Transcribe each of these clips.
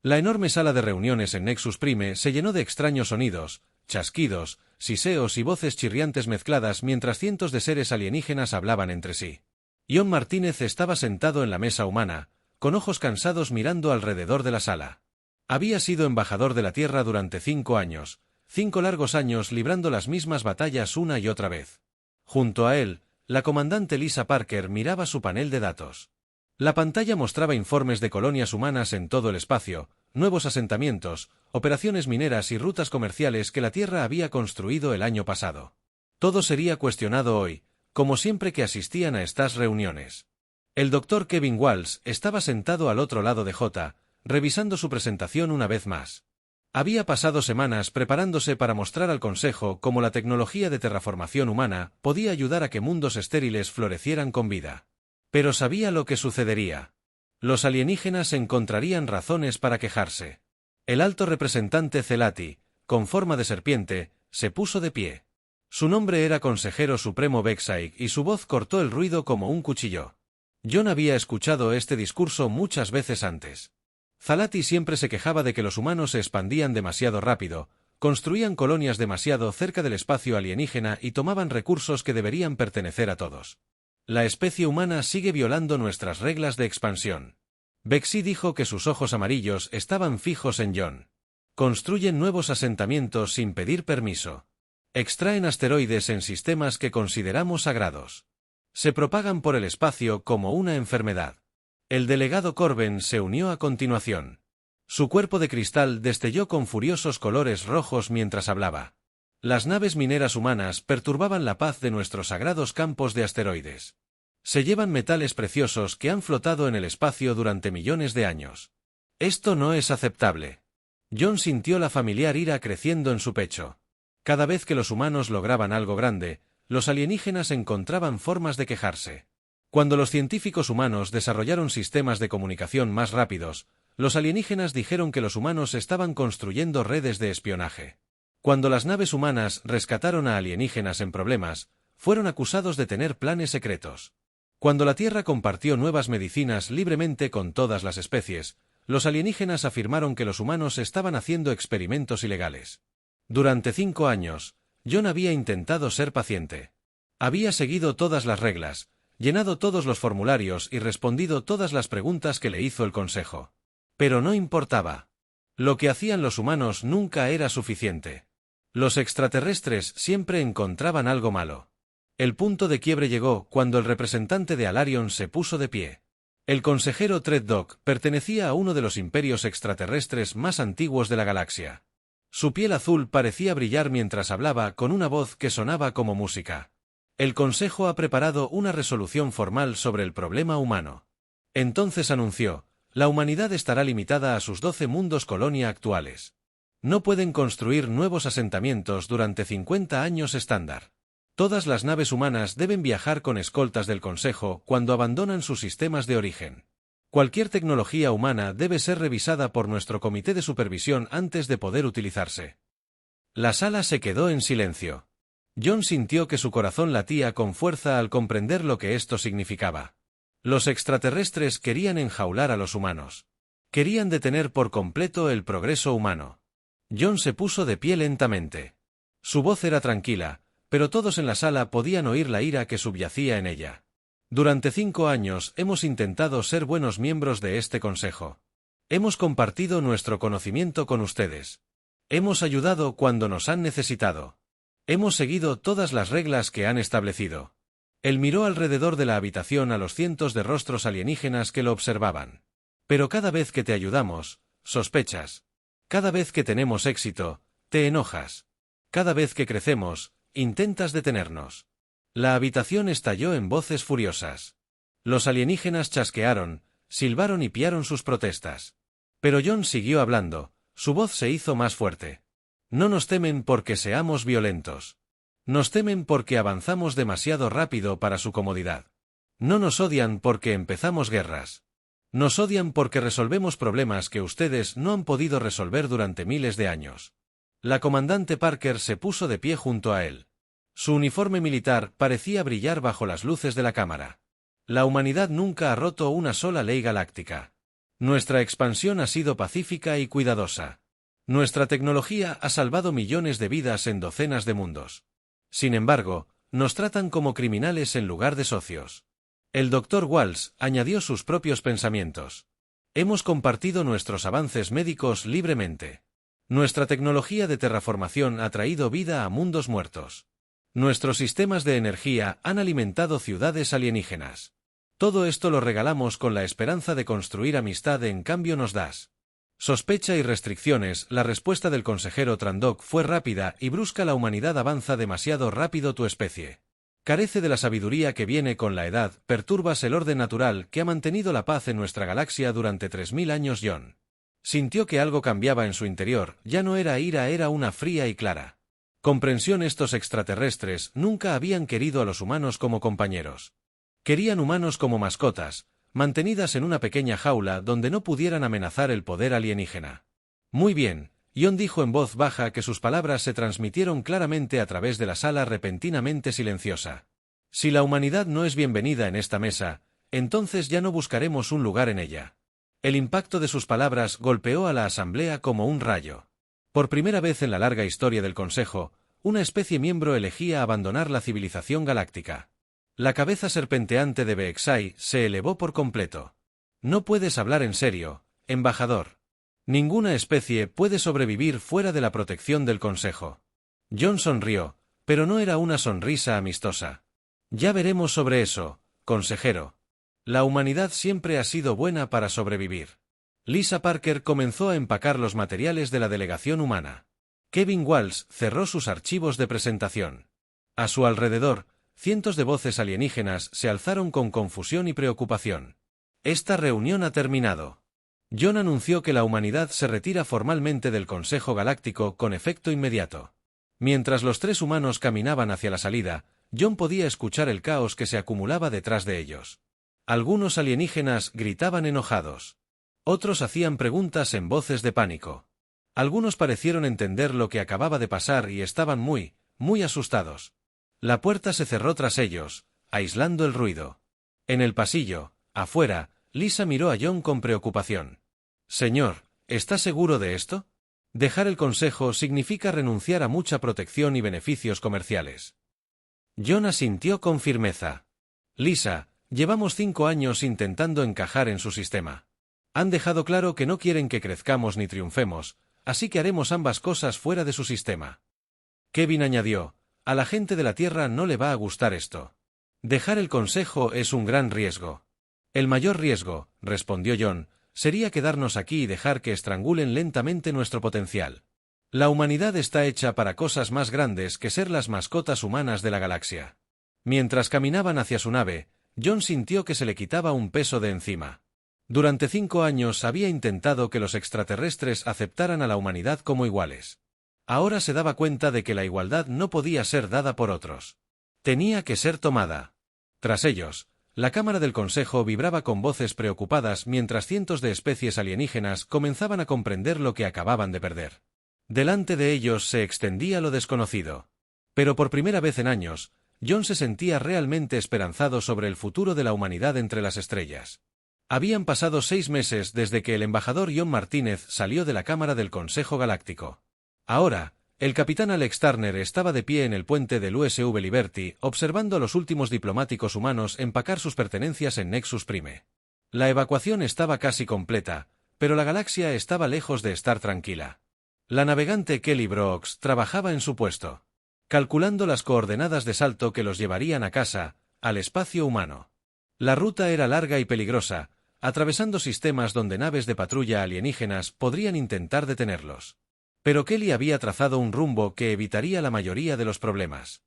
La enorme sala de reuniones en Nexus Prime se llenó de extraños sonidos, chasquidos, siseos y voces chirriantes mezcladas mientras cientos de seres alienígenas hablaban entre sí. John Martínez estaba sentado en la mesa humana, con ojos cansados mirando alrededor de la sala. Había sido embajador de la Tierra durante 5 años, 5 largos años librando las mismas batallas una y otra vez. Junto a él, la comandante Lisa Parker miraba su panel de datos. La pantalla mostraba informes de colonias humanas en todo el espacio, nuevos asentamientos, operaciones mineras y rutas comerciales que la Tierra había construido el año pasado. Todo sería cuestionado hoy, como siempre que asistían a estas reuniones. El Dr. Kevin Walsh estaba sentado al otro lado de J, revisando su presentación una vez más. Había pasado semanas preparándose para mostrar al Consejo cómo la tecnología de terraformación humana podía ayudar a que mundos estériles florecieran con vida. Pero sabía lo que sucedería. Los alienígenas encontrarían razones para quejarse. El alto representante Zelati, con forma de serpiente, se puso de pie. Su nombre era Consejero Supremo Vexaig y su voz cortó el ruido como un cuchillo. John había escuchado este discurso muchas veces antes. Zelati siempre se quejaba de que los humanos se expandían demasiado rápido, construían colonias demasiado cerca del espacio alienígena y tomaban recursos que deberían pertenecer a todos. La especie humana sigue violando nuestras reglas de expansión. Vexi dijo que sus ojos amarillos estaban fijos en John. Construyen nuevos asentamientos sin pedir permiso. Extraen asteroides en sistemas que consideramos sagrados. Se propagan por el espacio como una enfermedad. El delegado Corben se unió a continuación. Su cuerpo de cristal destelló con furiosos colores rojos mientras hablaba. Las naves mineras humanas perturbaban la paz de nuestros sagrados campos de asteroides. Se llevan metales preciosos que han flotado en el espacio durante millones de años. Esto no es aceptable. John sintió la familiar ira creciendo en su pecho. Cada vez que los humanos lograban algo grande, los alienígenas encontraban formas de quejarse. Cuando los científicos humanos desarrollaron sistemas de comunicación más rápidos, los alienígenas dijeron que los humanos estaban construyendo redes de espionaje. Cuando las naves humanas rescataron a alienígenas en problemas, fueron acusados de tener planes secretos. Cuando la Tierra compartió nuevas medicinas libremente con todas las especies, los alienígenas afirmaron que los humanos estaban haciendo experimentos ilegales. Durante 5 años, John había intentado ser paciente. Había seguido todas las reglas, llenado todos los formularios y respondido todas las preguntas que le hizo el Consejo. Pero no importaba. Lo que hacían los humanos nunca era suficiente. Los extraterrestres siempre encontraban algo malo. El punto de quiebre llegó cuando el representante de Alarion se puso de pie. El consejero Treaddock pertenecía a uno de los imperios extraterrestres más antiguos de la galaxia. Su piel azul parecía brillar mientras hablaba con una voz que sonaba como música. El Consejo ha preparado una resolución formal sobre el problema humano. Entonces anunció, la humanidad estará limitada a sus 12 mundos colonia actuales. No pueden construir nuevos asentamientos durante 50 años estándar. Todas las naves humanas deben viajar con escoltas del Consejo cuando abandonan sus sistemas de origen. Cualquier tecnología humana debe ser revisada por nuestro comité de supervisión antes de poder utilizarse. La sala se quedó en silencio. John sintió que su corazón latía con fuerza al comprender lo que esto significaba. Los extraterrestres querían enjaular a los humanos. Querían detener por completo el progreso humano. John se puso de pie lentamente. Su voz era tranquila, pero todos en la sala podían oír la ira que subyacía en ella. Durante 5 años hemos intentado ser buenos miembros de este consejo. Hemos compartido nuestro conocimiento con ustedes. Hemos ayudado cuando nos han necesitado. Hemos seguido todas las reglas que han establecido. Él miró alrededor de la habitación a los cientos de rostros alienígenas que lo observaban. Pero cada vez que te ayudamos, sospechas. Cada vez que tenemos éxito, te enojas. Cada vez que crecemos, intentas detenernos. La habitación estalló en voces furiosas. Los alienígenas chasquearon, silbaron y piaron sus protestas. Pero John siguió hablando, su voz se hizo más fuerte. No nos temen porque seamos violentos. Nos temen porque avanzamos demasiado rápido para su comodidad. No nos odian porque empezamos guerras. Nos odian porque resolvemos problemas que ustedes no han podido resolver durante miles de años. La comandante Parker se puso de pie junto a él. Su uniforme militar parecía brillar bajo las luces de la cámara. La humanidad nunca ha roto una sola ley galáctica. Nuestra expansión ha sido pacífica y cuidadosa. Nuestra tecnología ha salvado millones de vidas en docenas de mundos. Sin embargo, nos tratan como criminales en lugar de socios. El Dr. Walsh añadió sus propios pensamientos. Hemos compartido nuestros avances médicos libremente. Nuestra tecnología de terraformación ha traído vida a mundos muertos. Nuestros sistemas de energía han alimentado ciudades alienígenas. Todo esto lo regalamos con la esperanza de construir amistad, en cambio nos das sospecha y restricciones. La respuesta del consejero Trandok fue rápida y brusca. La humanidad avanza demasiado rápido. Tu especie carece de la sabiduría que viene con la edad. Perturbas el orden natural que ha mantenido la paz en nuestra galaxia durante 3000 años. John sintió que algo cambiaba en su interior. Ya no era ira, era una fría y clara comprensión. Estos extraterrestres nunca habían querido a los humanos como compañeros. Querían humanos como mascotas, mantenidas en una pequeña jaula donde no pudieran amenazar el poder alienígena. Muy bien, John dijo en voz baja que sus palabras se transmitieron claramente a través de la sala repentinamente silenciosa. Si la humanidad no es bienvenida en esta mesa, entonces ya no buscaremos un lugar en ella. El impacto de sus palabras golpeó a la asamblea como un rayo. Por primera vez en la larga historia del Consejo, una especie miembro elegía abandonar la civilización galáctica. La cabeza serpenteante de Beexai se elevó por completo. No puedes hablar en serio, embajador. Ninguna especie puede sobrevivir fuera de la protección del Consejo. John sonrió, pero no era una sonrisa amistosa. Ya veremos sobre eso, consejero. La humanidad siempre ha sido buena para sobrevivir. Lisa Parker comenzó a empacar los materiales de la delegación humana. Kevin Walsh cerró sus archivos de presentación. A su alrededor, cientos de voces alienígenas se alzaron con confusión y preocupación. Esta reunión ha terminado. John anunció que la humanidad se retira formalmente del Consejo Galáctico con efecto inmediato. Mientras los tres humanos caminaban hacia la salida, John podía escuchar el caos que se acumulaba detrás de ellos. Algunos alienígenas gritaban enojados. Otros hacían preguntas en voces de pánico. Algunos parecieron entender lo que acababa de pasar y estaban muy asustados. La puerta se cerró tras ellos, aislando el ruido. En el pasillo, afuera, Lisa miró a John con preocupación. Señor, ¿está seguro de esto? Dejar el consejo significa renunciar a mucha protección y beneficios comerciales. John asintió con firmeza. Lisa, llevamos 5 años intentando encajar en su sistema. Han dejado claro que no quieren que crezcamos ni triunfemos, así que haremos ambas cosas fuera de su sistema. Kevin añadió, a la gente de la Tierra no le va a gustar esto. Dejar el consejo es un gran riesgo. El mayor riesgo, respondió John, sería quedarnos aquí y dejar que estrangulen lentamente nuestro potencial. La humanidad está hecha para cosas más grandes que ser las mascotas humanas de la galaxia. Mientras caminaban hacia su nave, John sintió que se le quitaba un peso de encima. Durante 5 años había intentado que los extraterrestres aceptaran a la humanidad como iguales. Ahora se daba cuenta de que la igualdad no podía ser dada por otros. Tenía que ser tomada. Tras ellos, la Cámara del Consejo vibraba con voces preocupadas mientras cientos de especies alienígenas comenzaban a comprender lo que acababan de perder. Delante de ellos se extendía lo desconocido. Pero por primera vez en años, John se sentía realmente esperanzado sobre el futuro de la humanidad entre las estrellas. Habían pasado 6 meses desde que el embajador John Martínez salió de la Cámara del Consejo Galáctico. Ahora, el capitán Alex Turner estaba de pie en el puente del USV Liberty, observando a los últimos diplomáticos humanos empacar sus pertenencias en Nexus Prime. La evacuación estaba casi completa, pero la galaxia estaba lejos de estar tranquila. La navegante Kelly Brooks trabajaba en su puesto, calculando las coordenadas de salto que los llevarían a casa, al espacio humano. La ruta era larga y peligrosa, atravesando sistemas donde naves de patrulla alienígenas podrían intentar detenerlos. Pero Kelly había trazado un rumbo que evitaría la mayoría de los problemas.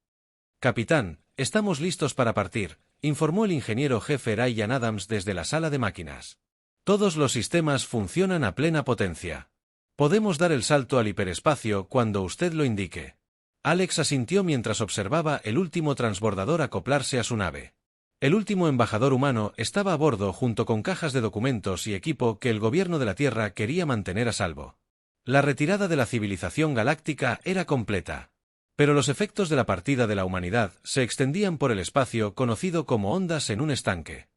Capitán, estamos listos para partir, informó el ingeniero jefe Ryan Adams desde la sala de máquinas. Todos los sistemas funcionan a plena potencia. Podemos dar el salto al hiperespacio cuando usted lo indique. Alex asintió mientras observaba el último transbordador acoplarse a su nave. El último embajador humano estaba a bordo junto con cajas de documentos y equipo que el gobierno de la Tierra quería mantener a salvo. La retirada de la civilización galáctica era completa. Pero los efectos de la partida de la humanidad se extendían por el espacio conocido como ondas en un estanque.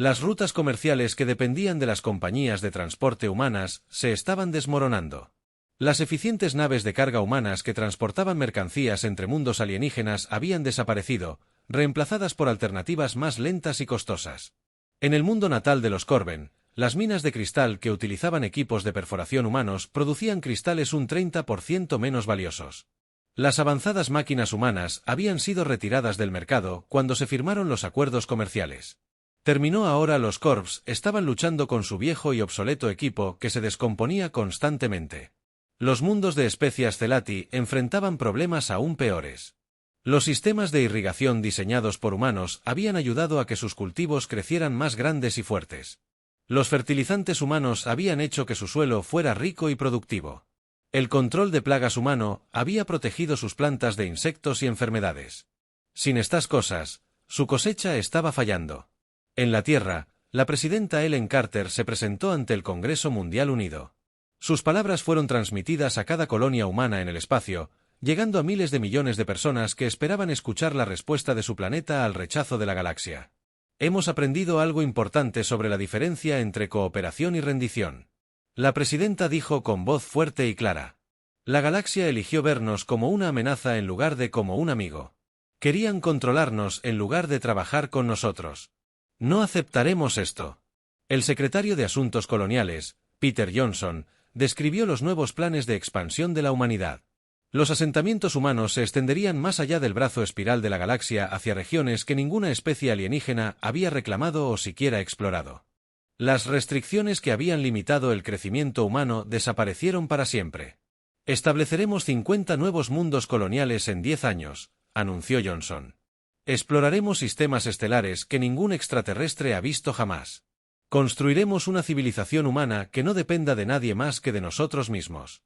Las rutas comerciales que dependían de las compañías de transporte humanas se estaban desmoronando. Las eficientes naves de carga humanas que transportaban mercancías entre mundos alienígenas habían desaparecido, reemplazadas por alternativas más lentas y costosas. En el mundo natal de los Corben, las minas de cristal que utilizaban equipos de perforación humanos producían cristales un 30% menos valiosos. Las avanzadas máquinas humanas habían sido retiradas del mercado cuando se firmaron los acuerdos comerciales. Terminó ahora los Corps estaban luchando con su viejo y obsoleto equipo que se descomponía constantemente. Los mundos de especias Celati enfrentaban problemas aún peores. Los sistemas de irrigación diseñados por humanos habían ayudado a que sus cultivos crecieran más grandes y fuertes. Los fertilizantes humanos habían hecho que su suelo fuera rico y productivo. El control de plagas humano había protegido sus plantas de insectos y enfermedades. Sin estas cosas, su cosecha estaba fallando. En la Tierra, la presidenta Ellen Carter se presentó ante el Congreso Mundial Unido. Sus palabras fueron transmitidas a cada colonia humana en el espacio, llegando a miles de millones de personas que esperaban escuchar la respuesta de su planeta al rechazo de la galaxia. Hemos aprendido algo importante sobre la diferencia entre cooperación y rendición. La presidenta dijo con voz fuerte y clara. La galaxia eligió vernos como una amenaza en lugar de como un amigo. Querían controlarnos en lugar de trabajar con nosotros. No aceptaremos esto. El secretario de Asuntos Coloniales, Peter Johnson, describió los nuevos planes de expansión de la humanidad. Los asentamientos humanos se extenderían más allá del brazo espiral de la galaxia hacia regiones que ninguna especie alienígena había reclamado o siquiera explorado. Las restricciones que habían limitado el crecimiento humano desaparecieron para siempre. Estableceremos 50 nuevos mundos coloniales en 10 años, anunció Johnson. Exploraremos sistemas estelares que ningún extraterrestre ha visto jamás. Construiremos una civilización humana que no dependa de nadie más que de nosotros mismos.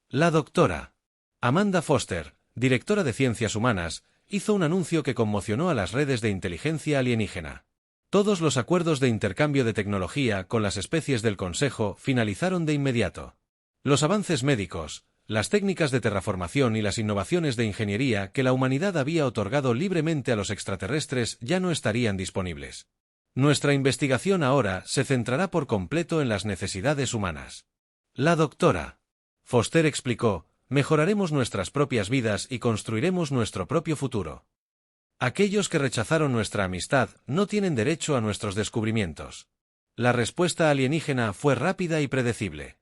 La doctora Amanda Foster, directora de Ciencias Humanas, hizo un anuncio que conmocionó a las redes de inteligencia alienígena. Todos los acuerdos de intercambio de tecnología con las especies del Consejo finalizaron de inmediato. Los avances médicos, las técnicas de terraformación y las innovaciones de ingeniería que la humanidad había otorgado libremente a los extraterrestres ya no estarían disponibles. Nuestra investigación ahora se centrará por completo en las necesidades humanas. La doctora Foster explicó, mejoraremos nuestras propias vidas y construiremos nuestro propio futuro. Aquellos que rechazaron nuestra amistad no tienen derecho a nuestros descubrimientos. La respuesta alienígena fue rápida y predecible.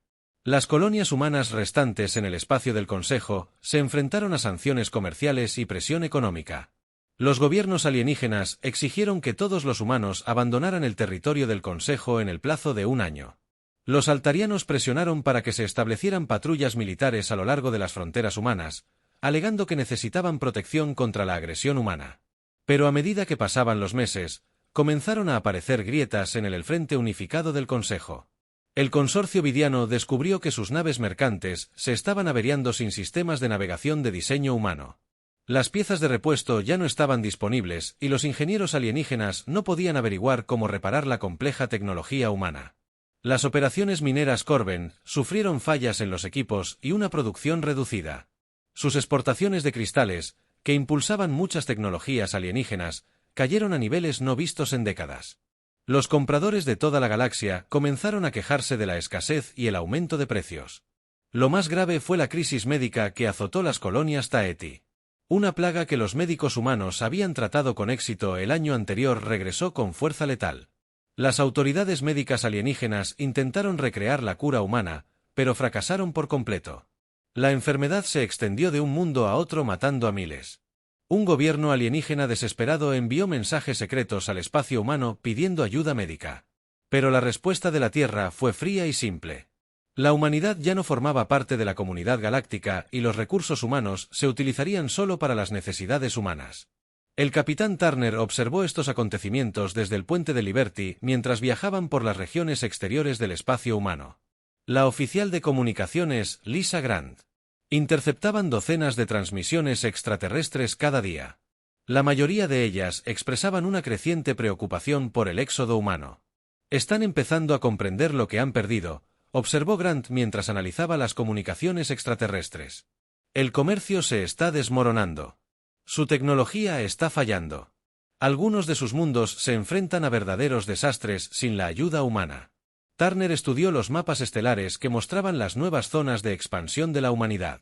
Las colonias humanas restantes en el espacio del Consejo se enfrentaron a sanciones comerciales y presión económica. Los gobiernos alienígenas exigieron que todos los humanos abandonaran el territorio del Consejo en el plazo de 1 año. Los altarianos presionaron para que se establecieran patrullas militares a lo largo de las fronteras humanas, alegando que necesitaban protección contra la agresión humana. Pero a medida que pasaban los meses, comenzaron a aparecer grietas en el frente unificado del Consejo. El consorcio vidiano descubrió que sus naves mercantes se estaban averiando sin sistemas de navegación de diseño humano. Las piezas de repuesto ya no estaban disponibles y los ingenieros alienígenas no podían averiguar cómo reparar la compleja tecnología humana. Las operaciones mineras Corben sufrieron fallas en los equipos y una producción reducida. Sus exportaciones de cristales, que impulsaban muchas tecnologías alienígenas, cayeron a niveles no vistos en décadas. Los compradores de toda la galaxia comenzaron a quejarse de la escasez y el aumento de precios. Lo más grave fue la crisis médica que azotó las colonias Taeti. Una plaga que los médicos humanos habían tratado con éxito el año anterior regresó con fuerza letal. Las autoridades médicas alienígenas intentaron recrear la cura humana, pero fracasaron por completo. La enfermedad se extendió de un mundo a otro matando a miles. Un gobierno alienígena desesperado envió mensajes secretos al espacio humano pidiendo ayuda médica. Pero la respuesta de la Tierra fue fría y simple. La humanidad ya no formaba parte de la comunidad galáctica y los recursos humanos se utilizarían solo para las necesidades humanas. El capitán Turner observó estos acontecimientos desde el puente de Liberty mientras viajaban por las regiones exteriores del espacio humano. La oficial de comunicaciones, Lisa Grant, interceptaban docenas de transmisiones extraterrestres cada día. La mayoría de ellas expresaban una creciente preocupación por el éxodo humano. Están empezando a comprender lo que han perdido, observó Grant mientras analizaba las comunicaciones extraterrestres. El comercio se está desmoronando. Su tecnología está fallando. Algunos de sus mundos se enfrentan a verdaderos desastres sin la ayuda humana. Turner estudió los mapas estelares que mostraban las nuevas zonas de expansión de la humanidad.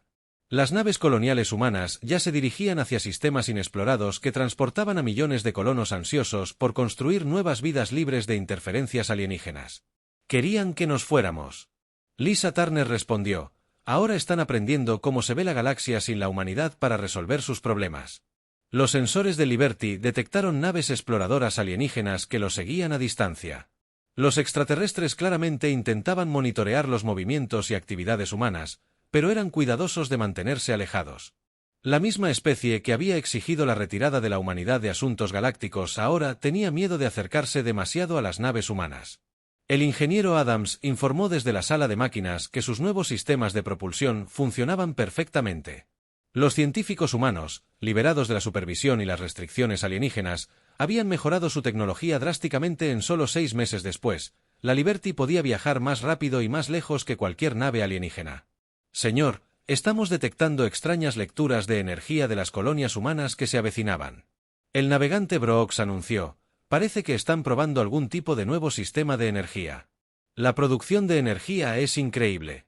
Las naves coloniales humanas ya se dirigían hacia sistemas inexplorados que transportaban a millones de colonos ansiosos por construir nuevas vidas libres de interferencias alienígenas. Querían que nos fuéramos. Lisa Turner respondió: ahora están aprendiendo cómo se ve la galaxia sin la humanidad para resolver sus problemas. Los sensores de Liberty detectaron naves exploradoras alienígenas que los seguían a distancia. Los extraterrestres claramente intentaban monitorear los movimientos y actividades humanas, pero eran cuidadosos de mantenerse alejados. La misma especie que había exigido la retirada de la humanidad de asuntos galácticos ahora tenía miedo de acercarse demasiado a las naves humanas. El ingeniero Adams informó desde la sala de máquinas que sus nuevos sistemas de propulsión funcionaban perfectamente. Los científicos humanos, liberados de la supervisión y las restricciones alienígenas, habían mejorado su tecnología drásticamente en solo 6 meses después. La Liberty podía viajar más rápido y más lejos que cualquier nave alienígena. Señor, estamos detectando extrañas lecturas de energía de las colonias humanas que se avecinaban. El navegante Brooks anunció: parece que están probando algún tipo de nuevo sistema de energía. La producción de energía es increíble.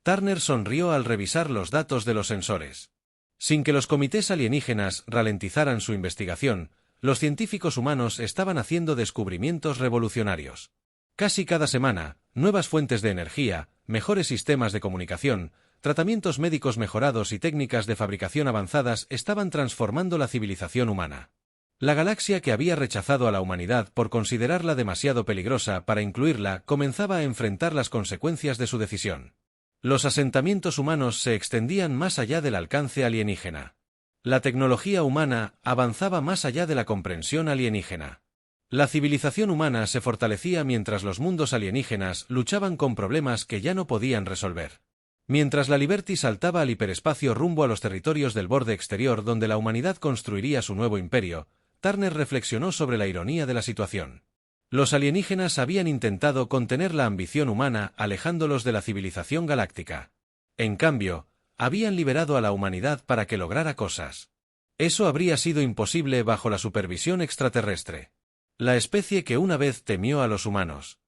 Turner sonrió al revisar los datos de los sensores. Sin que los comités alienígenas ralentizaran su investigación, los científicos humanos estaban haciendo descubrimientos revolucionarios. Casi cada semana, nuevas fuentes de energía, mejores sistemas de comunicación, tratamientos médicos mejorados y técnicas de fabricación avanzadas estaban transformando la civilización humana. La galaxia que había rechazado a la humanidad por considerarla demasiado peligrosa para incluirla comenzaba a enfrentar las consecuencias de su decisión. Los asentamientos humanos se extendían más allá del alcance alienígena. La tecnología humana avanzaba más allá de la comprensión alienígena. La civilización humana se fortalecía mientras los mundos alienígenas luchaban con problemas que ya no podían resolver. Mientras la Liberty saltaba al hiperespacio rumbo a los territorios del borde exterior donde la humanidad construiría su nuevo imperio, Turner reflexionó sobre la ironía de la situación. Los alienígenas habían intentado contener la ambición humana alejándolos de la civilización galáctica. En cambio, habían liberado a la humanidad para que lograra cosas. Eso habría sido imposible bajo la supervisión extraterrestre. La especie que una vez temió a los humanos.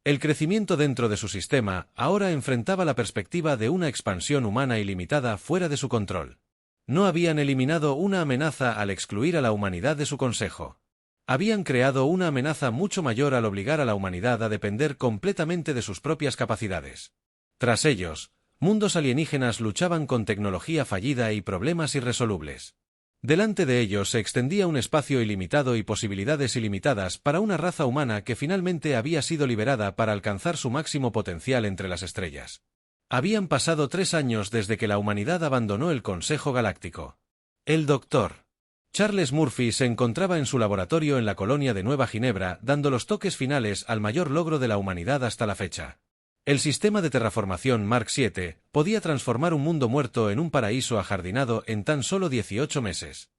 El crecimiento dentro de su sistema ahora enfrentaba la perspectiva de una expansión humana ilimitada fuera de su control. No habían eliminado una amenaza al excluir a la humanidad de su consejo. Habían creado una amenaza mucho mayor al obligar a la humanidad a depender completamente de sus propias capacidades. Tras ellos, mundos alienígenas luchaban con tecnología fallida y problemas irresolubles. Delante de ellos se extendía un espacio ilimitado y posibilidades ilimitadas para una raza humana que finalmente había sido liberada para alcanzar su máximo potencial entre las estrellas. Habían pasado 3 años desde que la humanidad abandonó el Consejo Galáctico. El Dr. Charles Murphy se encontraba en su laboratorio en la colonia de Nueva Ginebra dando los toques finales al mayor logro de la humanidad hasta la fecha. El sistema de terraformación Mark VII podía transformar un mundo muerto en un paraíso ajardinado en tan solo 18 meses.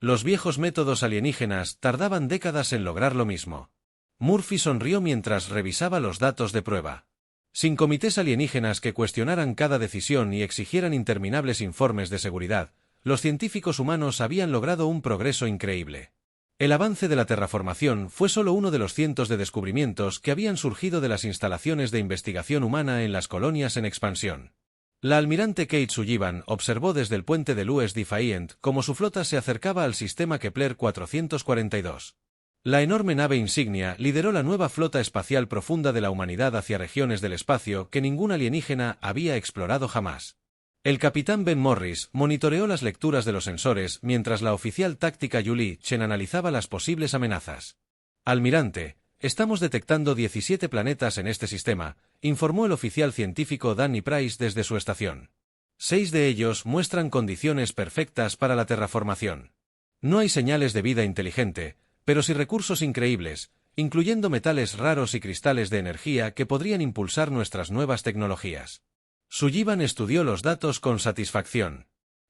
Los viejos métodos alienígenas tardaban décadas en lograr lo mismo. Murphy sonrió mientras revisaba los datos de prueba. Sin comités alienígenas que cuestionaran cada decisión y exigieran interminables informes de seguridad, los científicos humanos habían logrado un progreso increíble. El avance de la terraformación fue solo uno de los cientos de descubrimientos que habían surgido de las instalaciones de investigación humana en las colonias en expansión. La almirante Kate Sullivan observó desde el puente de Louis Defiant cómo su flota se acercaba al sistema Kepler 442. La enorme nave insignia lideró la nueva flota espacial profunda de la humanidad hacia regiones del espacio que ningún alienígena había explorado jamás. El capitán Ben Morris monitoreó las lecturas de los sensores mientras la oficial táctica Julie Chen analizaba las posibles amenazas. Almirante, estamos detectando 17 planetas en este sistema, informó el oficial científico Danny Price desde su estación. 6 de ellos muestran condiciones perfectas para la terraformación. No hay señales de vida inteligente, pero sí recursos increíbles, incluyendo metales raros y cristales de energía que podrían impulsar nuestras nuevas tecnologías. Sullivan estudió los datos con satisfacción.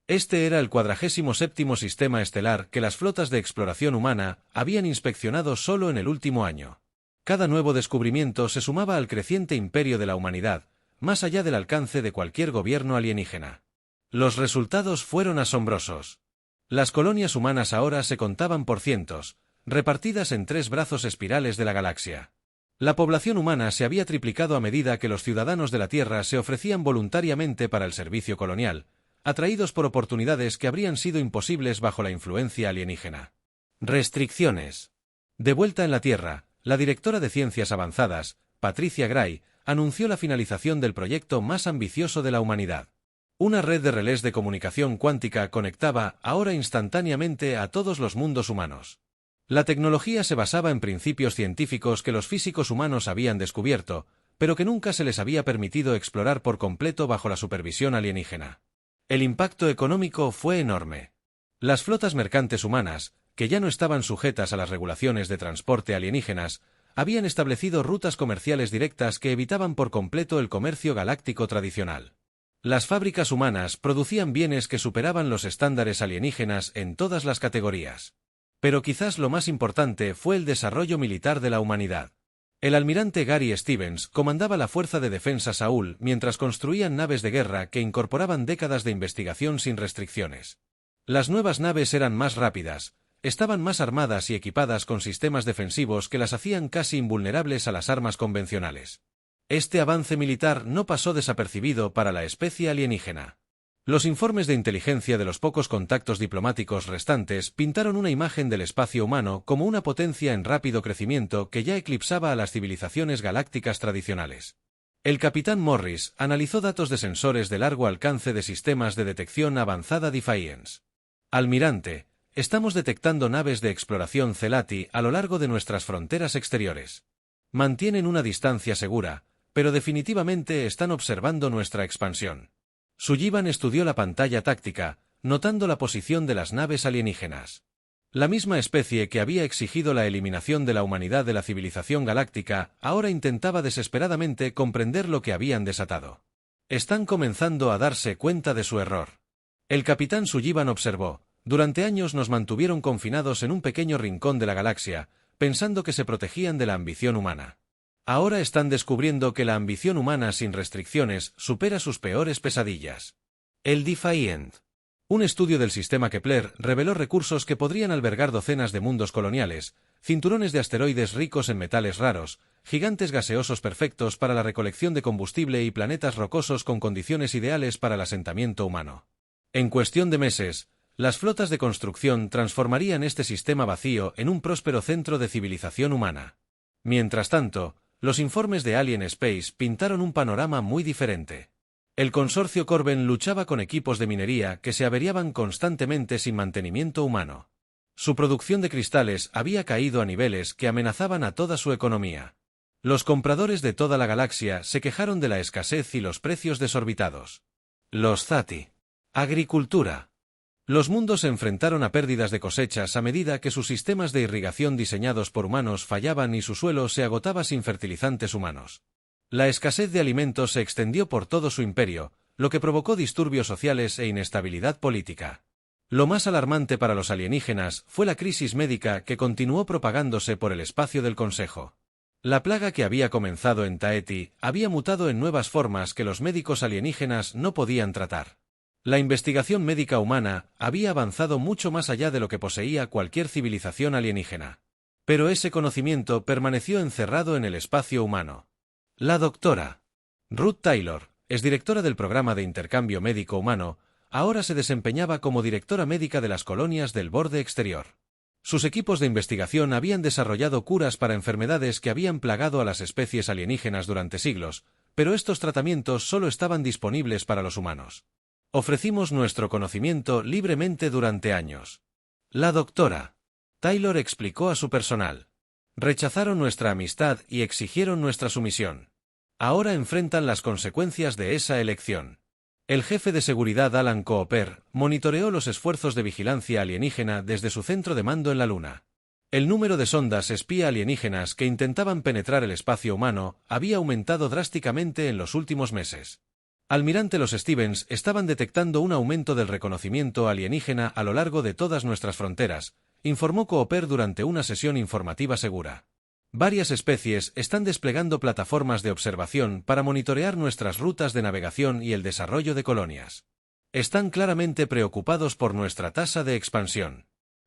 Este era el 47º sistema estelar que las flotas de exploración humana habían inspeccionado solo en el último año. Cada nuevo descubrimiento se sumaba al creciente imperio de la humanidad, más allá del alcance de cualquier gobierno alienígena. Los resultados fueron asombrosos. Las colonias humanas ahora se contaban por cientos, repartidas en 3 brazos espirales de la galaxia. La población humana se había triplicado a medida que los ciudadanos de la Tierra se ofrecían voluntariamente para el servicio colonial, atraídos por oportunidades que habrían sido imposibles bajo la influencia alienígena. Restricciones. De vuelta en la Tierra, la directora de Ciencias Avanzadas, Patricia Gray, anunció la finalización del proyecto más ambicioso de la humanidad. Una red de relés de comunicación cuántica conectaba ahora instantáneamente a todos los mundos humanos. La tecnología se basaba en principios científicos que los físicos humanos habían descubierto, pero que nunca se les había permitido explorar por completo bajo la supervisión alienígena. El impacto económico fue enorme. Las flotas mercantes humanas, que ya no estaban sujetas a las regulaciones de transporte alienígenas, habían establecido rutas comerciales directas que evitaban por completo el comercio galáctico tradicional. Las fábricas humanas producían bienes que superaban los estándares alienígenas en todas las categorías. Pero quizás lo más importante fue el desarrollo militar de la humanidad. El almirante Gary Stevens comandaba la Fuerza de Defensa Saúl mientras construían naves de guerra que incorporaban décadas de investigación sin restricciones. Las nuevas naves eran más rápidas, estaban más armadas y equipadas con sistemas defensivos que las hacían casi invulnerables a las armas convencionales. Este avance militar no pasó desapercibido para la especie alienígena. Los informes de inteligencia de los pocos contactos diplomáticos restantes pintaron una imagen del espacio humano como una potencia en rápido crecimiento que ya eclipsaba a las civilizaciones galácticas tradicionales. El capitán Morris analizó datos de sensores de largo alcance de sistemas de detección avanzada Defiance. Almirante, estamos detectando naves de exploración Celati a lo largo de nuestras fronteras exteriores. Mantienen una distancia segura, pero definitivamente están observando nuestra expansión. Sullivan estudió la pantalla táctica, notando la posición de las naves alienígenas. La misma especie que había exigido la eliminación de la humanidad de la civilización galáctica ahora intentaba desesperadamente comprender lo que habían desatado. Están comenzando a darse cuenta de su error. El capitán Sullivan observó: durante años nos mantuvieron confinados en un pequeño rincón de la galaxia, pensando que se protegían de la ambición humana. Ahora están descubriendo que la ambición humana sin restricciones supera sus peores pesadillas. El Defiant. Un estudio del sistema Kepler reveló recursos que podrían albergar docenas de mundos coloniales, cinturones de asteroides ricos en metales raros, gigantes gaseosos perfectos para la recolección de combustible y planetas rocosos con condiciones ideales para el asentamiento humano. En cuestión de meses, las flotas de construcción transformarían este sistema vacío en un próspero centro de civilización humana. Mientras tanto, los informes de Alien Space pintaron un panorama muy diferente. El consorcio Corben luchaba con equipos de minería que se averiaban constantemente sin mantenimiento humano. Su producción de cristales había caído a niveles que amenazaban a toda su economía. Los compradores de toda la galaxia se quejaron de la escasez y los precios desorbitados. Los Zati. Agricultura. Los mundos se enfrentaron a pérdidas de cosechas a medida que sus sistemas de irrigación diseñados por humanos fallaban y su suelo se agotaba sin fertilizantes humanos. La escasez de alimentos se extendió por todo su imperio, lo que provocó disturbios sociales e inestabilidad política. Lo más alarmante para los alienígenas fue la crisis médica que continuó propagándose por el espacio del Consejo. La plaga que había comenzado en Taeti había mutado en nuevas formas que los médicos alienígenas no podían tratar. La investigación médica humana había avanzado mucho más allá de lo que poseía cualquier civilización alienígena. Pero ese conocimiento permaneció encerrado en el espacio humano. La doctora Ruth Taylor, exdirectora del programa de intercambio médico humano, ahora se desempeñaba como directora médica de las colonias del borde exterior. Sus equipos de investigación habían desarrollado curas para enfermedades que habían plagado a las especies alienígenas durante siglos, pero estos tratamientos solo estaban disponibles para los humanos. Ofrecimos nuestro conocimiento libremente durante años. La doctora Taylor explicó a su personal. Rechazaron nuestra amistad y exigieron nuestra sumisión. Ahora enfrentan las consecuencias de esa elección. El jefe de seguridad Alan Cooper monitoreó los esfuerzos de vigilancia alienígena desde su centro de mando en la Luna. El número de sondas espía alienígenas que intentaban penetrar el espacio humano había aumentado drásticamente en los últimos meses. Almirante, los Stevens estaban detectando un aumento del reconocimiento alienígena a lo largo de todas nuestras fronteras, informó Cooper durante una sesión informativa segura. Varias especies están desplegando plataformas de observación para monitorear nuestras rutas de navegación y el desarrollo de colonias. Están claramente preocupados por nuestra tasa de expansión.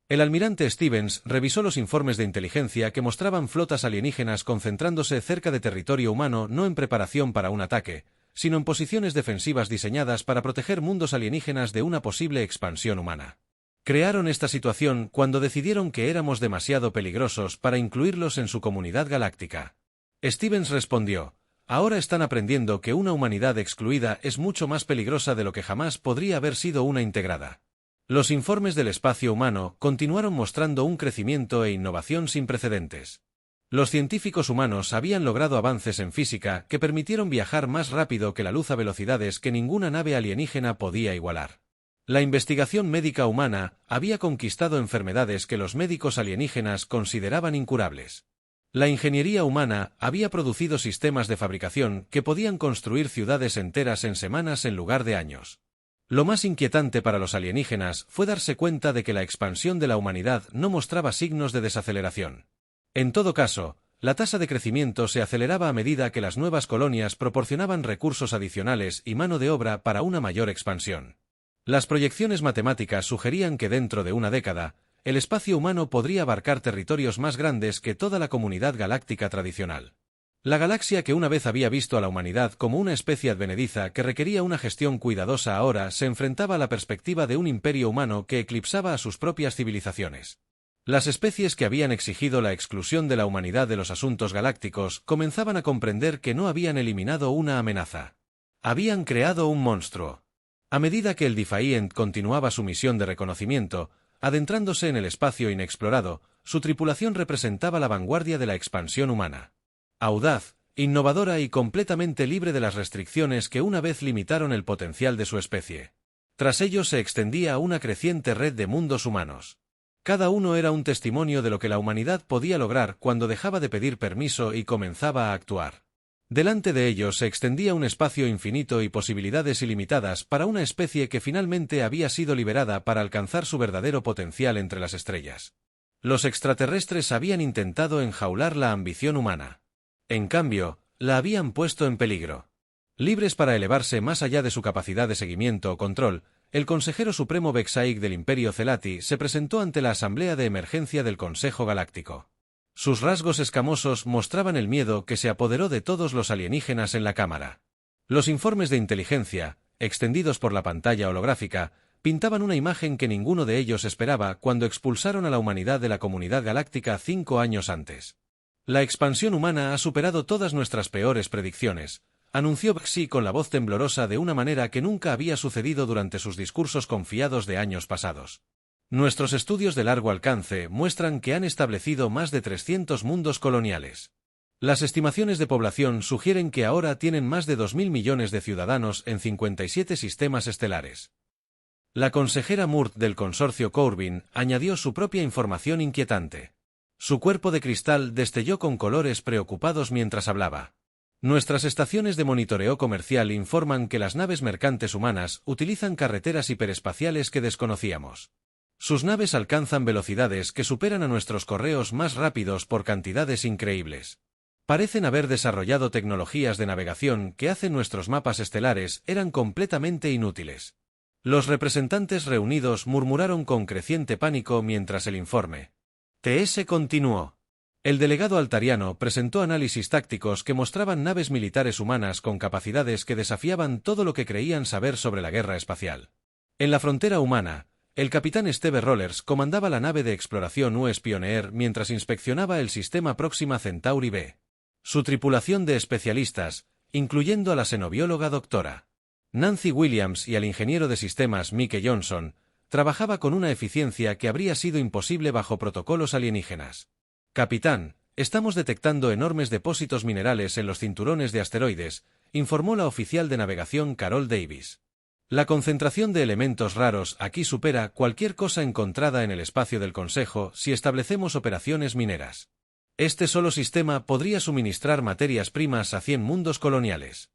El almirante Stevens revisó los informes de inteligencia que mostraban flotas alienígenas concentrándose cerca de territorio humano no en preparación para un ataque, sino en posiciones defensivas diseñadas para proteger mundos alienígenas de una posible expansión humana. Crearon esta situación cuando decidieron que éramos demasiado peligrosos para incluirlos en su comunidad galáctica. Stevens respondió: ahora están aprendiendo que una humanidad excluida es mucho más peligrosa de lo que jamás podría haber sido una integrada. Los informes del espacio humano continuaron mostrando un crecimiento e innovación sin precedentes. Los científicos humanos habían logrado avances en física que permitieron viajar más rápido que la luz a velocidades que ninguna nave alienígena podía igualar. La investigación médica humana había conquistado enfermedades que los médicos alienígenas consideraban incurables. La ingeniería humana había producido sistemas de fabricación que podían construir ciudades enteras en semanas en lugar de años. Lo más inquietante para los alienígenas fue darse cuenta de que la expansión de la humanidad no mostraba signos de desaceleración. En todo caso, la tasa de crecimiento se aceleraba a medida que las nuevas colonias proporcionaban recursos adicionales y mano de obra para una mayor expansión. Las proyecciones matemáticas sugerían que dentro de una década, el espacio humano podría abarcar territorios más grandes que toda la comunidad galáctica tradicional. La galaxia que una vez había visto a la humanidad como una especie advenediza que requería una gestión cuidadosa ahora se enfrentaba a la perspectiva de un imperio humano que eclipsaba a sus propias civilizaciones. Las especies que habían exigido la exclusión de la humanidad de los asuntos galácticos comenzaban a comprender que no habían eliminado una amenaza. Habían creado un monstruo. A medida que el Defiant continuaba su misión de reconocimiento, adentrándose en el espacio inexplorado, su tripulación representaba la vanguardia de la expansión humana. Audaz, innovadora y completamente libre de las restricciones que una vez limitaron el potencial de su especie. Tras ello se extendía una creciente red de mundos humanos. Cada uno era un testimonio de lo que la humanidad podía lograr cuando dejaba de pedir permiso y comenzaba a actuar. Delante de ellos se extendía un espacio infinito y posibilidades ilimitadas para una especie que finalmente había sido liberada para alcanzar su verdadero potencial entre las estrellas. Los extraterrestres habían intentado enjaular la ambición humana. En cambio, la habían puesto en peligro. Libres para elevarse más allá de su capacidad de seguimiento o control, el consejero supremo Vexaig del Imperio Celati se presentó ante la Asamblea de Emergencia del Consejo Galáctico. Sus rasgos escamosos mostraban el miedo que se apoderó de todos los alienígenas en la cámara. Los informes de inteligencia, extendidos por la pantalla holográfica, pintaban una imagen que ninguno de ellos esperaba cuando expulsaron a la humanidad de la comunidad galáctica 5 años antes. La expansión humana ha superado todas nuestras peores predicciones, anunció Vexi con la voz temblorosa de una manera que nunca había sucedido durante sus discursos confiados de años pasados. Nuestros estudios de largo alcance muestran que han establecido más de 300 mundos coloniales. Las estimaciones de población sugieren que ahora tienen más de 2.000 millones de ciudadanos en 57 sistemas estelares. La consejera Murt del consorcio Corbin añadió su propia información inquietante. Su cuerpo de cristal destelló con colores preocupados mientras hablaba. Nuestras estaciones de monitoreo comercial informan que las naves mercantes humanas utilizan carreteras hiperespaciales que desconocíamos. Sus naves alcanzan velocidades que superan a nuestros correos más rápidos por cantidades increíbles. Parecen haber desarrollado tecnologías de navegación que hacen nuestros mapas estelares eran completamente inútiles. Los representantes reunidos murmuraron con creciente pánico mientras el informe TS continuó. El delegado altariano presentó análisis tácticos que mostraban naves militares humanas con capacidades que desafiaban todo lo que creían saber sobre la guerra espacial. En la frontera humana, el capitán Steve Rollers comandaba la nave de exploración US Pioneer mientras inspeccionaba el sistema Próxima Centauri B. Su tripulación de especialistas, incluyendo a la xenobióloga Dra. Nancy Williams y al ingeniero de sistemas Mike Johnson, trabajaba con una eficiencia que habría sido imposible bajo protocolos alienígenas. Capitán, estamos detectando enormes depósitos minerales en los cinturones de asteroides, informó la oficial de navegación Carol Davis. La concentración de elementos raros aquí supera cualquier cosa encontrada en el espacio del Consejo si establecemos operaciones mineras. Este solo sistema podría suministrar materias primas a 100 mundos coloniales.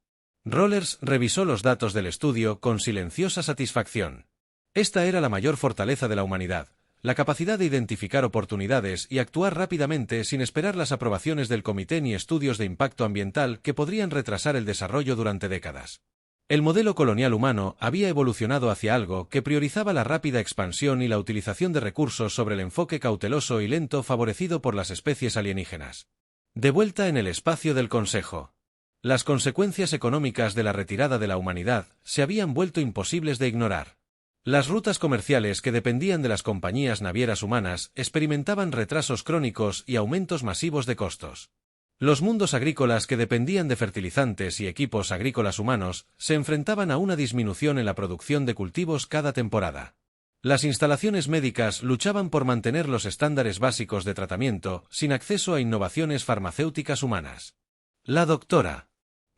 Rollers revisó los datos del estudio con silenciosa satisfacción. Esta era la mayor fortaleza de la humanidad, la capacidad de identificar oportunidades y actuar rápidamente sin esperar las aprobaciones del comité ni estudios de impacto ambiental que podrían retrasar el desarrollo durante décadas. El modelo colonial humano había evolucionado hacia algo que priorizaba la rápida expansión y la utilización de recursos sobre el enfoque cauteloso y lento favorecido por las especies alienígenas. De vuelta en el espacio del Consejo. Las consecuencias económicas de la retirada de la humanidad se habían vuelto imposibles de ignorar. Las rutas comerciales que dependían de las compañías navieras humanas experimentaban retrasos crónicos y aumentos masivos de costos. Los mundos agrícolas que dependían de fertilizantes y equipos agrícolas humanos se enfrentaban a una disminución en la producción de cultivos cada temporada. Las instalaciones médicas luchaban por mantener los estándares básicos de tratamiento sin acceso a innovaciones farmacéuticas humanas. La doctora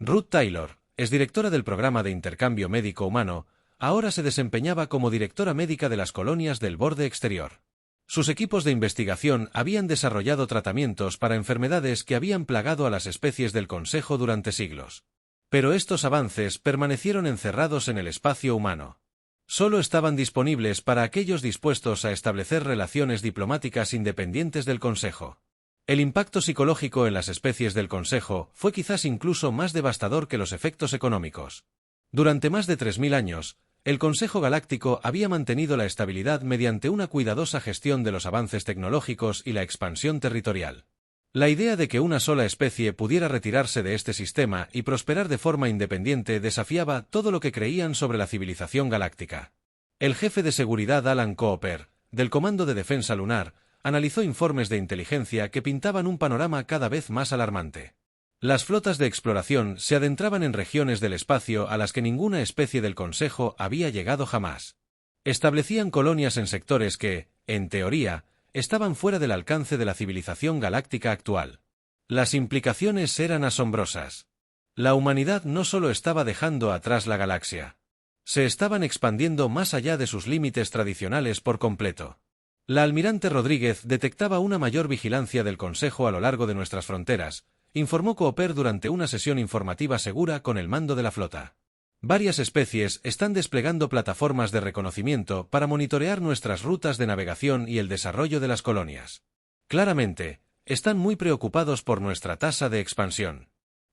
Ruth Taylor, exdirectora del programa de intercambio médico humano, ahora se desempeñaba como directora médica de las colonias del borde exterior. Sus equipos de investigación habían desarrollado tratamientos para enfermedades que habían plagado a las especies del Consejo durante siglos. Pero estos avances permanecieron encerrados en el espacio humano. Solo estaban disponibles para aquellos dispuestos a establecer relaciones diplomáticas independientes del Consejo. El impacto psicológico en las especies del Consejo fue quizás incluso más devastador que los efectos económicos. Durante más de 3000 años, el Consejo Galáctico había mantenido la estabilidad mediante una cuidadosa gestión de los avances tecnológicos y la expansión territorial. La idea de que una sola especie pudiera retirarse de este sistema y prosperar de forma independiente desafiaba todo lo que creían sobre la civilización galáctica. El jefe de seguridad Alan Cooper, del Comando de Defensa Lunar, analizó informes de inteligencia que pintaban un panorama cada vez más alarmante. Las flotas de exploración se adentraban en regiones del espacio a las que ninguna especie del Consejo había llegado jamás. Establecían colonias en sectores que, en teoría, estaban fuera del alcance de la civilización galáctica actual. Las implicaciones eran asombrosas. La humanidad no solo estaba dejando atrás la galaxia. Se estaban expandiendo más allá de sus límites tradicionales por completo. La almirante Rodríguez detectaba una mayor vigilancia del Consejo a lo largo de nuestras fronteras, informó Cooper durante una sesión informativa segura con el mando de la flota. Varias especies están desplegando plataformas de reconocimiento para monitorear nuestras rutas de navegación y el desarrollo de las colonias. Claramente, están muy preocupados por nuestra tasa de expansión.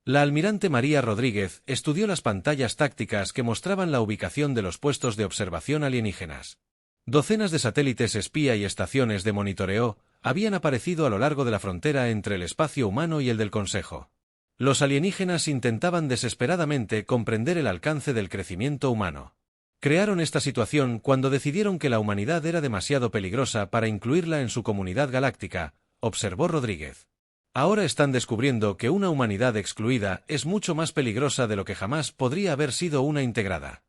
La almirante María Rodríguez estudió las pantallas tácticas que mostraban la ubicación de los puestos de observación alienígenas. Docenas de satélites espía y estaciones de monitoreo habían aparecido a lo largo de la frontera entre el espacio humano y el del Consejo. Los alienígenas intentaban desesperadamente comprender el alcance del crecimiento humano. Crearon esta situación cuando decidieron que la humanidad era demasiado peligrosa para incluirla en su comunidad galáctica, observó Rodríguez. Ahora están descubriendo que una humanidad excluida es mucho más peligrosa de lo que jamás podría haber sido una integrada.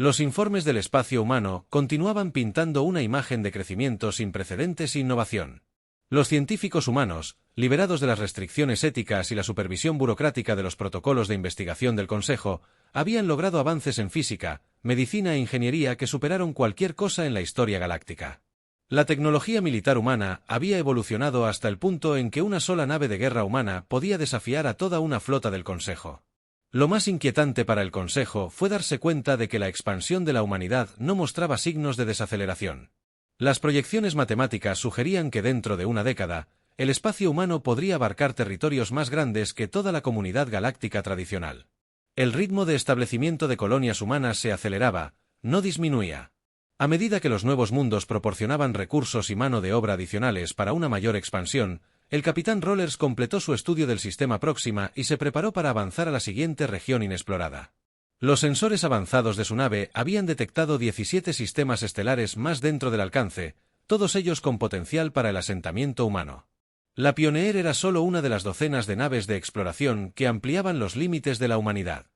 Los informes del espacio humano continuaban pintando una imagen de crecimiento sin precedentes e innovación. Los científicos humanos, liberados de las restricciones éticas y la supervisión burocrática de los protocolos de investigación del Consejo, habían logrado avances en física, medicina e ingeniería que superaron cualquier cosa en la historia galáctica. La tecnología militar humana había evolucionado hasta el punto en que una sola nave de guerra humana podía desafiar a toda una flota del Consejo. Lo más inquietante para el Consejo fue darse cuenta de que la expansión de la humanidad no mostraba signos de desaceleración. Las proyecciones matemáticas sugerían que dentro de una década, el espacio humano podría abarcar territorios más grandes que toda la comunidad galáctica tradicional. El ritmo de establecimiento de colonias humanas se aceleraba, no disminuía. A medida que los nuevos mundos proporcionaban recursos y mano de obra adicionales para una mayor expansión, el capitán Rollers completó su estudio del sistema Próxima y se preparó para avanzar a la siguiente región inexplorada. Los sensores avanzados de su nave habían detectado 17 sistemas estelares más dentro del alcance, todos ellos con potencial para el asentamiento humano. La Pioneer era solo una de las docenas de naves de exploración que ampliaban los límites de la humanidad.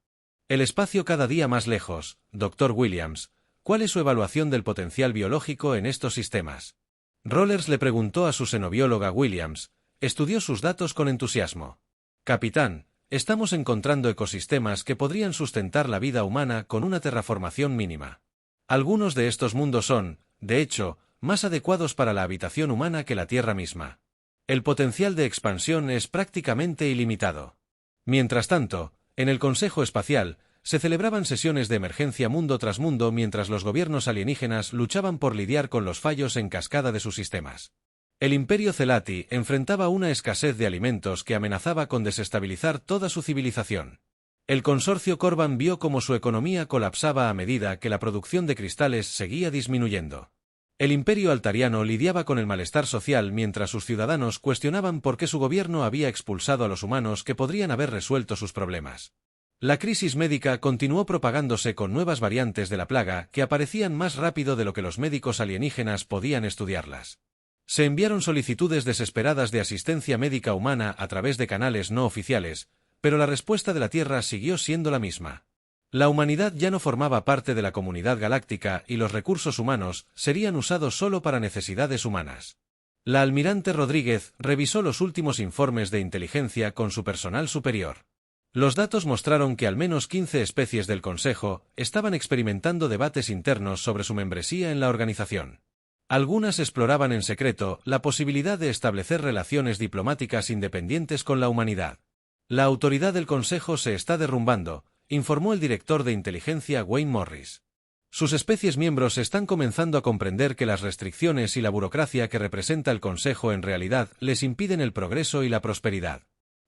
El espacio cada día más lejos, Dr. Williams, ¿cuál es su evaluación del potencial biológico en estos sistemas? Rollers le preguntó a su xenobióloga Williams, estudió sus datos con entusiasmo. Capitán, estamos encontrando ecosistemas que podrían sustentar la vida humana con una terraformación mínima. Algunos de estos mundos son, de hecho, más adecuados para la habitación humana que la Tierra misma. El potencial de expansión es prácticamente ilimitado. Mientras tanto, en el Consejo Espacial, se celebraban sesiones de emergencia mundo tras mundo mientras los gobiernos alienígenas luchaban por lidiar con los fallos en cascada de sus sistemas. El Imperio Celati enfrentaba una escasez de alimentos que amenazaba con desestabilizar toda su civilización. El consorcio Corban vio cómo su economía colapsaba a medida que la producción de cristales seguía disminuyendo. El imperio altariano lidiaba con el malestar social mientras sus ciudadanos cuestionaban por qué su gobierno había expulsado a los humanos que podrían haber resuelto sus problemas. La crisis médica continuó propagándose con nuevas variantes de la plaga que aparecían más rápido de lo que los médicos alienígenas podían estudiarlas. Se enviaron solicitudes desesperadas de asistencia médica humana a través de canales no oficiales, pero la respuesta de la Tierra siguió siendo la misma. La humanidad ya no formaba parte de la comunidad galáctica y los recursos humanos serían usados solo para necesidades humanas. La almirante Rodríguez revisó los últimos informes de inteligencia con su personal superior. Los datos mostraron que al menos 15 especies del Consejo estaban experimentando debates internos sobre su membresía en la organización. Algunas exploraban en secreto la posibilidad de establecer relaciones diplomáticas independientes con la humanidad. La autoridad del Consejo se está derrumbando, informó el director de inteligencia Wayne Morris. Sus especies miembros están comenzando a comprender que las restricciones y la burocracia que representa el Consejo en realidad les impiden el progreso y la prosperidad.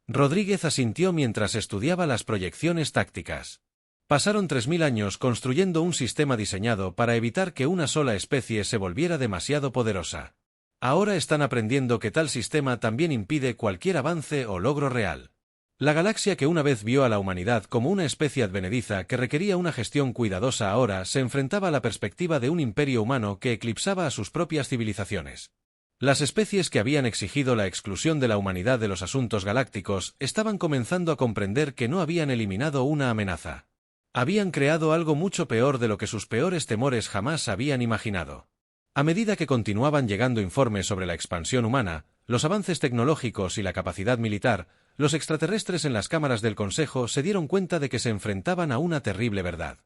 Rodríguez asintió mientras estudiaba las proyecciones tácticas. Pasaron 3000 años construyendo un sistema diseñado para evitar que una sola especie se volviera demasiado poderosa. Ahora están aprendiendo que tal sistema también impide cualquier avance o logro real. La galaxia que una vez vio a la humanidad como una especie advenediza que requería una gestión cuidadosa ahora se enfrentaba a la perspectiva de un imperio humano que eclipsaba a sus propias civilizaciones. Las especies que habían exigido la exclusión de la humanidad de los asuntos galácticos estaban comenzando a comprender que no habían eliminado una amenaza. Habían creado algo mucho peor de lo que sus peores temores jamás habían imaginado. A medida que continuaban llegando informes sobre la expansión humana, los avances tecnológicos y la capacidad militar, los extraterrestres en las cámaras del Consejo se dieron cuenta de que se enfrentaban a una terrible verdad.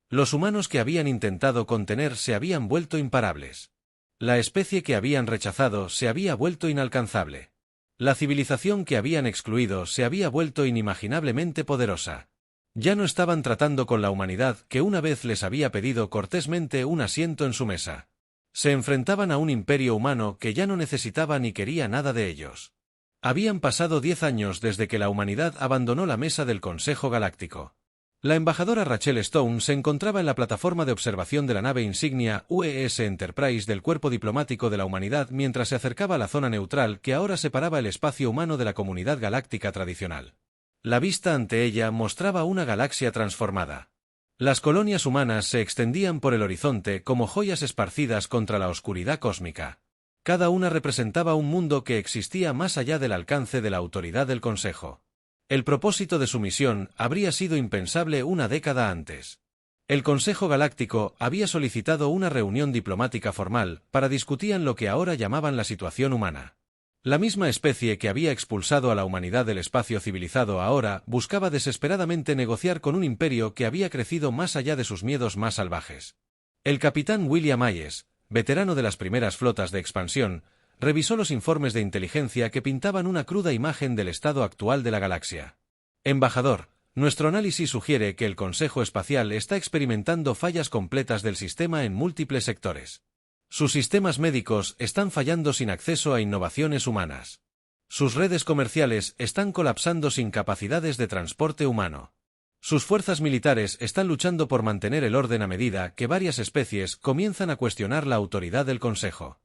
Los humanos que habían intentado contener se habían vuelto imparables. La especie que habían rechazado se había vuelto inalcanzable. La civilización que habían excluido se había vuelto inimaginablemente poderosa. Ya no estaban tratando con la humanidad que una vez les había pedido cortésmente un asiento en su mesa. Se enfrentaban a un imperio humano que ya no necesitaba ni quería nada de ellos. Habían pasado 10 años desde que la humanidad abandonó la mesa del Consejo Galáctico. La embajadora Rachel Stone se encontraba en la plataforma de observación de la nave insignia UES Enterprise del Cuerpo Diplomático de la Humanidad mientras se acercaba a la zona neutral que ahora separaba el espacio humano de la comunidad galáctica tradicional. La vista ante ella mostraba una galaxia transformada. Las colonias humanas se extendían por el horizonte como joyas esparcidas contra la oscuridad cósmica. Cada una representaba un mundo que existía más allá del alcance de la autoridad del Consejo. El propósito de su misión habría sido impensable una década antes. El Consejo Galáctico había solicitado una reunión diplomática formal para discutir lo que ahora llamaban la situación humana. La misma especie que había expulsado a la humanidad del espacio civilizado ahora buscaba desesperadamente negociar con un imperio que había crecido más allá de sus miedos más salvajes. El capitán William Hayes, veterano de las primeras flotas de expansión, revisó los informes de inteligencia que pintaban una cruda imagen del estado actual de la galaxia. Embajador, nuestro análisis sugiere que el Consejo Espacial está experimentando fallas completas del sistema en múltiples sectores. Sus sistemas médicos están fallando sin acceso a innovaciones humanas. Sus redes comerciales están colapsando sin capacidades de transporte humano. Sus fuerzas militares están luchando por mantener el orden a medida que varias especies comienzan a cuestionar la autoridad del Consejo.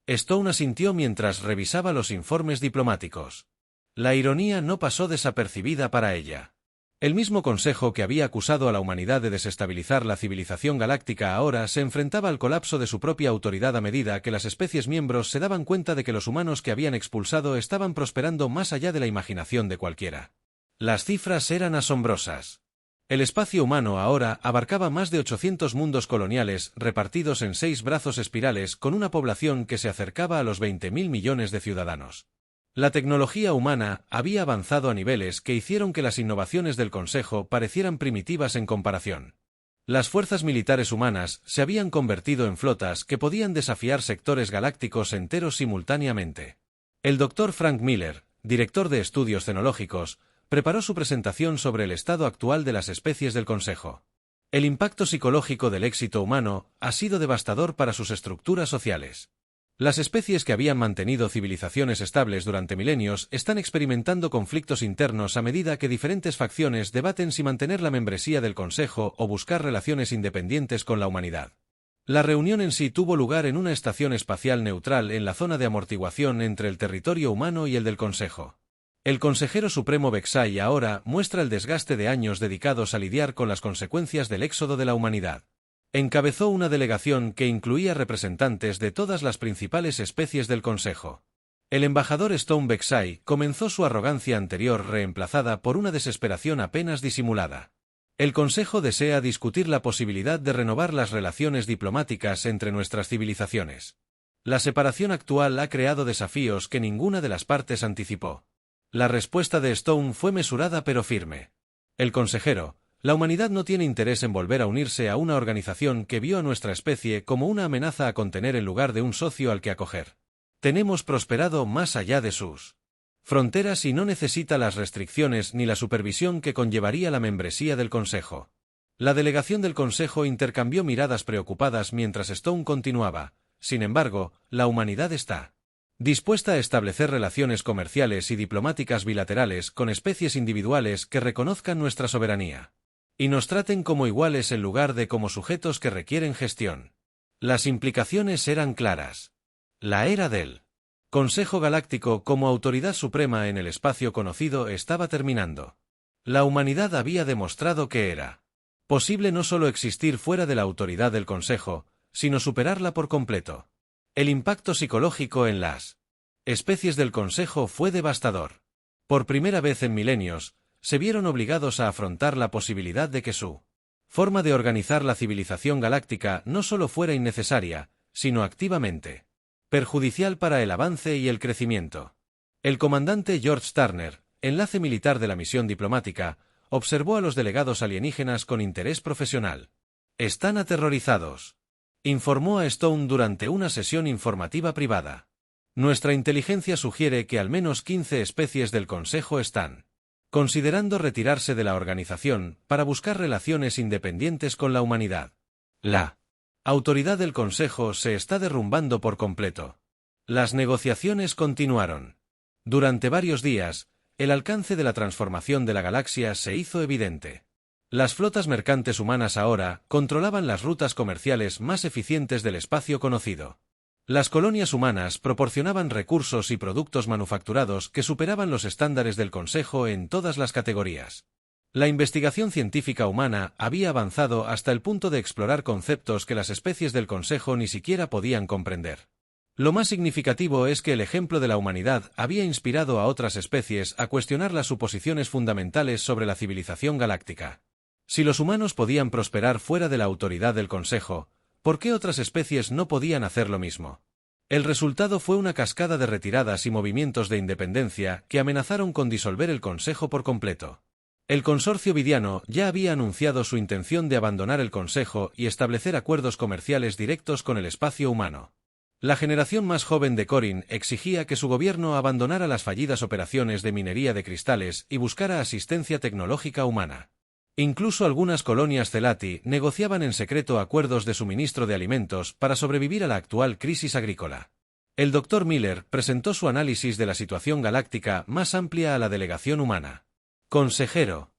Stone asintió mientras revisaba los informes diplomáticos. La ironía no pasó desapercibida para ella. El mismo Consejo que había acusado a la humanidad de desestabilizar la civilización galáctica ahora se enfrentaba al colapso de su propia autoridad a medida que las especies miembros se daban cuenta de que los humanos que habían expulsado estaban prosperando más allá de la imaginación de cualquiera. Las cifras eran asombrosas. El espacio humano ahora abarcaba más de 800 mundos coloniales repartidos en 6 brazos espirales con una población que se acercaba a los 20.000 millones de ciudadanos. La tecnología humana había avanzado a niveles que hicieron que las innovaciones del Consejo parecieran primitivas en comparación. Las fuerzas militares humanas se habían convertido en flotas que podían desafiar sectores galácticos enteros simultáneamente. El Dr. Frank Miller, director de estudios cenológicos, preparó su presentación sobre el estado actual de las especies del Consejo. El impacto psicológico del éxito humano ha sido devastador para sus estructuras sociales. Las especies que habían mantenido civilizaciones estables durante milenios están experimentando conflictos internos a medida que diferentes facciones debaten si mantener la membresía del Consejo o buscar relaciones independientes con la humanidad. La reunión en sí tuvo lugar en una estación espacial neutral en la zona de amortiguación entre el territorio humano y el del Consejo. El consejero supremo Vexai ahora muestra el desgaste de años dedicados a lidiar con las consecuencias del éxodo de la humanidad. Encabezó una delegación que incluía representantes de todas las principales especies del Consejo. El embajador Stone Vexai comenzó su arrogancia anterior reemplazada por una desesperación apenas disimulada. El Consejo desea discutir la posibilidad de renovar las relaciones diplomáticas entre nuestras civilizaciones. La separación actual ha creado desafíos que ninguna de las partes anticipó. La respuesta de Stone fue mesurada pero firme. El consejero: la humanidad no tiene interés en volver a unirse a una organización que vio a nuestra especie como una amenaza a contener en lugar de un socio al que acoger. Tenemos prosperado más allá de sus fronteras y no necesita las restricciones ni la supervisión que conllevaría la membresía del Consejo. La delegación del Consejo intercambió miradas preocupadas mientras Stone continuaba: sin embargo, la humanidad está dispuesta a establecer relaciones comerciales y diplomáticas bilaterales con especies individuales que reconozcan nuestra soberanía y nos traten como iguales en lugar de como sujetos que requieren gestión. Las implicaciones eran claras. La era del Consejo Galáctico como autoridad suprema en el espacio conocido estaba terminando. La humanidad había demostrado que era posible no solo existir fuera de la autoridad del Consejo, sino superarla por completo. El impacto psicológico en las especies del Consejo fue devastador. Por primera vez en milenios, se vieron obligados a afrontar la posibilidad de que su forma de organizar la civilización galáctica no solo fuera innecesaria, sino activamente perjudicial para el avance y el crecimiento. El comandante George Turner, enlace militar de la misión diplomática, observó a los delegados alienígenas con interés profesional. «Están aterrorizados», informó a Stone durante una sesión informativa privada. «Nuestra inteligencia sugiere que al menos 15 especies del Consejo están considerando retirarse de la organización para buscar relaciones independientes con la humanidad. La autoridad del Consejo se está derrumbando por completo». Las negociaciones continuaron. Durante varios días, el alcance de la transformación de la galaxia se hizo evidente. Las flotas mercantes humanas ahora controlaban las rutas comerciales más eficientes del espacio conocido. Las colonias humanas proporcionaban recursos y productos manufacturados que superaban los estándares del Consejo en todas las categorías. La investigación científica humana había avanzado hasta el punto de explorar conceptos que las especies del Consejo ni siquiera podían comprender. Lo más significativo es que el ejemplo de la humanidad había inspirado a otras especies a cuestionar las suposiciones fundamentales sobre la civilización galáctica. Si los humanos podían prosperar fuera de la autoridad del Consejo, ¿por qué otras especies no podían hacer lo mismo? El resultado fue una cascada de retiradas y movimientos de independencia que amenazaron con disolver el Consejo por completo. El consorcio vidiano ya había anunciado su intención de abandonar el Consejo y establecer acuerdos comerciales directos con el espacio humano. La generación más joven de Corin exigía que su gobierno abandonara las fallidas operaciones de minería de cristales y buscara asistencia tecnológica humana. Incluso algunas colonias Celati negociaban en secreto acuerdos de suministro de alimentos para sobrevivir a la actual crisis agrícola. El Dr. Miller presentó su análisis de la situación galáctica más amplia a la delegación humana. Consejero: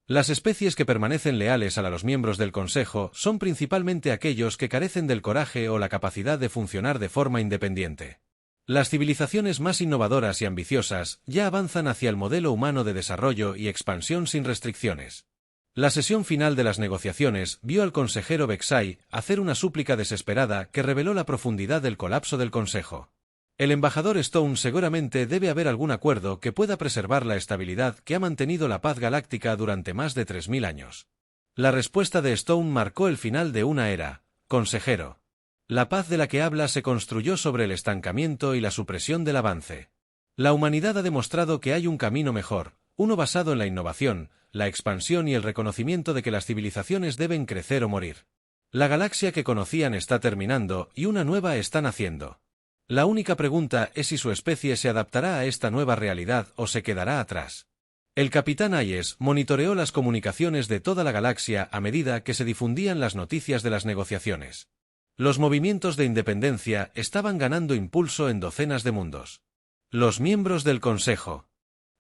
las especies que permanecen leales a los miembros del Consejo son principalmente aquellos que carecen del coraje o la capacidad de funcionar de forma independiente. Las civilizaciones más innovadoras y ambiciosas ya avanzan hacia el modelo humano de desarrollo y expansión sin restricciones. La sesión final de las negociaciones vio al consejero Vexai hacer una súplica desesperada que reveló la profundidad del colapso del Consejo. El embajador Stone: seguramente debe haber algún acuerdo que pueda preservar la estabilidad que ha mantenido la paz galáctica durante más de 3000 años. La respuesta de Stone marcó el final de una era. Consejero: la paz de la que habla se construyó sobre el estancamiento y la supresión del avance. La humanidad ha demostrado que hay un camino mejor, uno basado en la innovación, la expansión y el reconocimiento de que las civilizaciones deben crecer o morir. La galaxia que conocían está terminando y una nueva está naciendo. La única pregunta es si su especie se adaptará a esta nueva realidad o se quedará atrás. El capitán Hayes monitoreó las comunicaciones de toda la galaxia a medida que se difundían las noticias de las negociaciones. Los movimientos de independencia estaban ganando impulso en docenas de mundos. Los miembros del Consejo.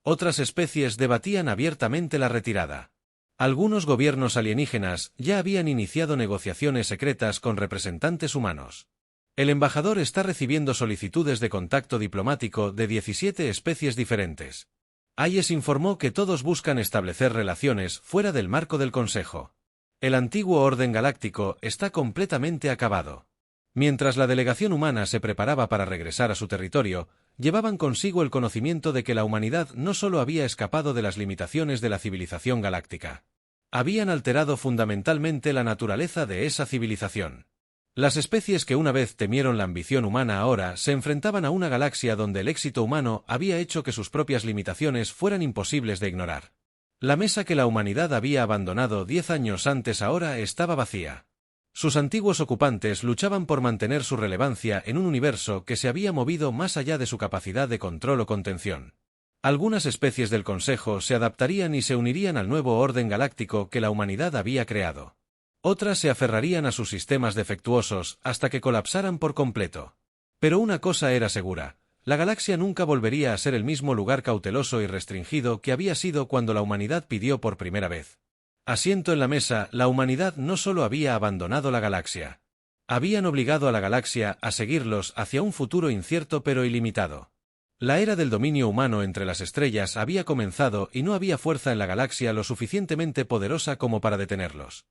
Otras especies debatían abiertamente la retirada. Algunos gobiernos alienígenas ya habían iniciado negociaciones secretas con representantes humanos. El embajador está recibiendo solicitudes de contacto diplomático de 17 especies diferentes. Hayes informó que todos buscan establecer relaciones fuera del marco del Consejo. El antiguo orden galáctico está completamente acabado. Mientras la delegación humana se preparaba para regresar a su territorio, llevaban consigo el conocimiento de que la humanidad no solo había escapado de las limitaciones de la civilización galáctica. Habían alterado fundamentalmente la naturaleza de esa civilización. Las especies que una vez temieron la ambición humana ahora se enfrentaban a una galaxia donde el éxito humano había hecho que sus propias limitaciones fueran imposibles de ignorar. La mesa que la humanidad había abandonado 10 años antes ahora estaba vacía. Sus antiguos ocupantes luchaban por mantener su relevancia en un universo que se había movido más allá de su capacidad de control o contención. Algunas especies del Consejo se adaptarían y se unirían al nuevo orden galáctico que la humanidad había creado. Otras se aferrarían a sus sistemas defectuosos hasta que colapsaran por completo. Pero una cosa era segura, la galaxia nunca volvería a ser el mismo lugar cauteloso y restringido que había sido cuando la humanidad pidió por primera vez. Asiento en la mesa, la humanidad no solo había abandonado la galaxia. Habían obligado a la galaxia a seguirlos hacia un futuro incierto pero ilimitado. La era del dominio humano entre las estrellas había comenzado y no había fuerza en la galaxia lo suficientemente poderosa como para detenerlos.